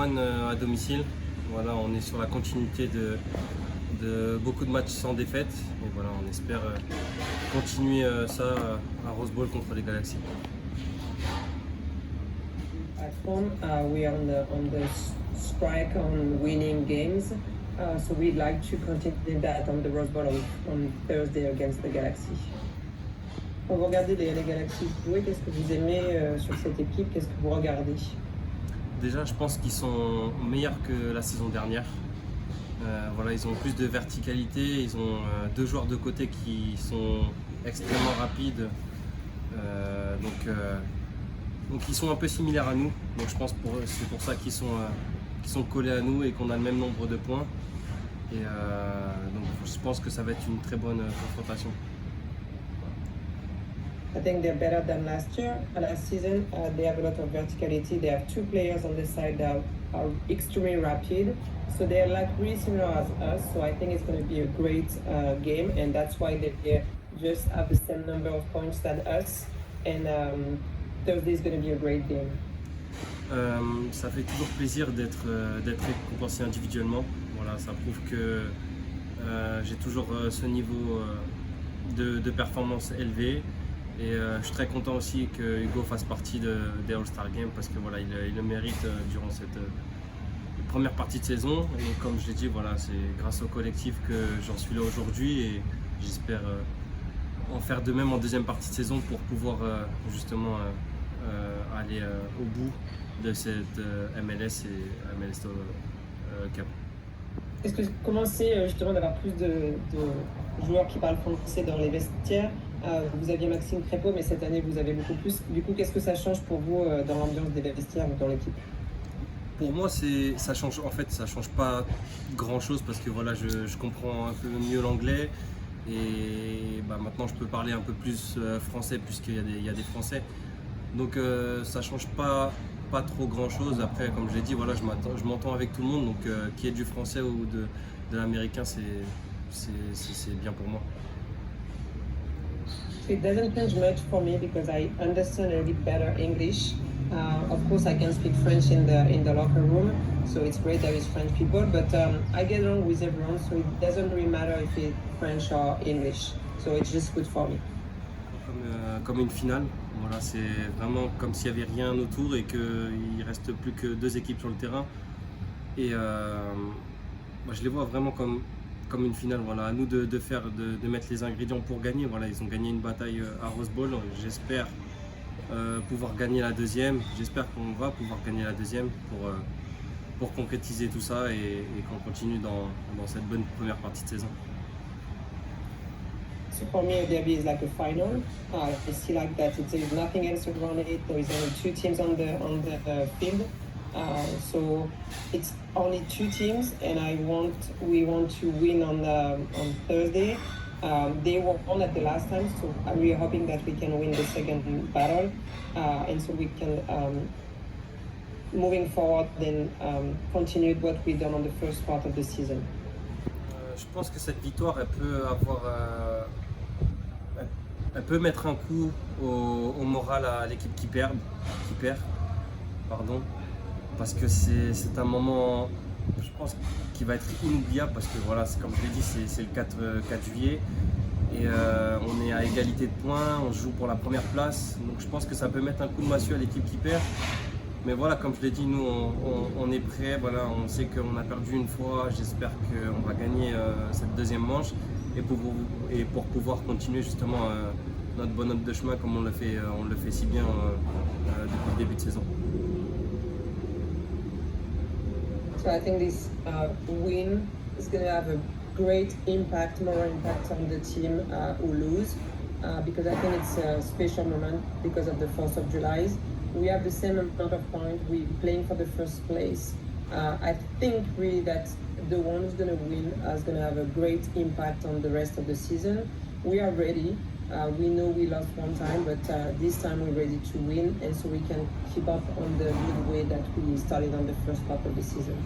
One à domicile. Voilà, on est sur la continuité de beaucoup de matchs sans défaite. Et voilà, on espère continuer ça à Rose Bowl contre les Galaxies. At home, we are on the strike on winning games, so we'd like to continue that on the Rose Bowl on Thursday against the Galaxy. Quand vous regardez les Galaxies jouer, qu'est-ce que vous aimez sur cette équipe? Qu'est-ce que vous regardez? Déjà, je pense qu'ils sont meilleurs que la saison dernière. Voilà, ils ont plus de verticalité, ils ont deux joueurs de côté qui sont extrêmement rapides. Donc ils sont un peu similaires à nous. Donc je pense c'est pour ça qu'ils sont collés à nous et qu'on a le même nombre de points. Et donc je pense que ça va être une très bonne confrontation. I think they're better than last year. Last season, they have a lot of verticality. They have two players on the side that are extremely rapid. So they're like really similar as us. So I think it's going to be a great game. And that's why they just have the same number of points than us. And Thursday is going to be a great game. Ça fait toujours plaisir d'être récompensé individuellement. Voilà, ça prouve que j'ai toujours ce niveau de performance élevé. Et je suis très content aussi que Hugo fasse partie des All-Star Games parce que voilà, il le mérite durant cette première partie de saison. Et comme je l'ai dit, voilà, c'est grâce au collectif que j'en suis là aujourd'hui et j'espère en faire de même en deuxième partie de saison pour pouvoir justement aller au bout de cette MLS et MLS Cup. Est-ce que vous commencez justement d'avoir plus de joueurs qui parlent français dans les vestiaires? Vous aviez Maxime Crépeau, mais cette année vous avez beaucoup plus. Du coup, qu'est-ce que ça change pour vous dans l'ambiance des vestiaires ou dans l'équipe? Pour moi, ça change pas grand-chose parce que voilà, je comprends un peu mieux l'anglais et maintenant je peux parler un peu plus français puisqu'il y a des Français. Donc ça change pas trop grand-chose. Après, comme je l'ai dit, voilà, je m'entends avec tout le monde. Donc qu'il y ait du français ou de l'américain, c'est bien pour moi. It doesn't change much for me because I understand a little bit better English. Of course, I can speak French in the locker room, so it's great there is French people. But I get along with everyone, so it doesn't really matter if it's French or English. So it's just good for me. Comme une finale, voilà, c'est vraiment comme s'il n'y avait rien autour et qu'il ne reste plus que deux équipes sur le terrain. Et je les vois vraiment comme une finale. Voilà, à nous de mettre les ingrédients pour gagner. Voilà, ils ont gagné une bataille à Rose Bowl. J'espère pouvoir gagner la deuxième. J'espère qu'on va pouvoir gagner la deuxième pour concrétiser tout ça et qu'on continue dans cette bonne première partie de saison. So for me, a derby is like a final. I see like that. There is nothing else around it. There is only two teams on the field. So it's only two teams, and we want to win on Thursday. They won at the last time, so I'm really hoping that we can win the second battle, and so we can moving forward then continue what we've done on the first part of the season. Je pense que cette victoire, elle peut mettre un coup au moral à l'équipe qui perd, parce que c'est un moment, je pense, qui va être inoubliable parce que voilà, comme je l'ai dit, c'est le 4 juillet et on est à égalité de points, on joue pour la première place, donc je pense que ça peut mettre un coup de massue à l'équipe qui perd. Mais voilà, comme je l'ai dit, nous on est prêts, voilà, on sait qu'on a perdu une fois, j'espère qu'on va gagner cette deuxième manche et pour pouvoir continuer justement notre bonhomme de chemin comme on le fait si bien depuis le début de saison. So I think this win is going to have a great impact, more impact on the team who lose, because I think it's a special moment because of the 4th of July. We have the same amount of points. We're playing for the first place. I think really that the one who's going to win is going to have a great impact on the rest of the season. We are ready. We know we lost one time, but this time we're ready to win, and so we can keep up on the good way that we started on the first part of the season.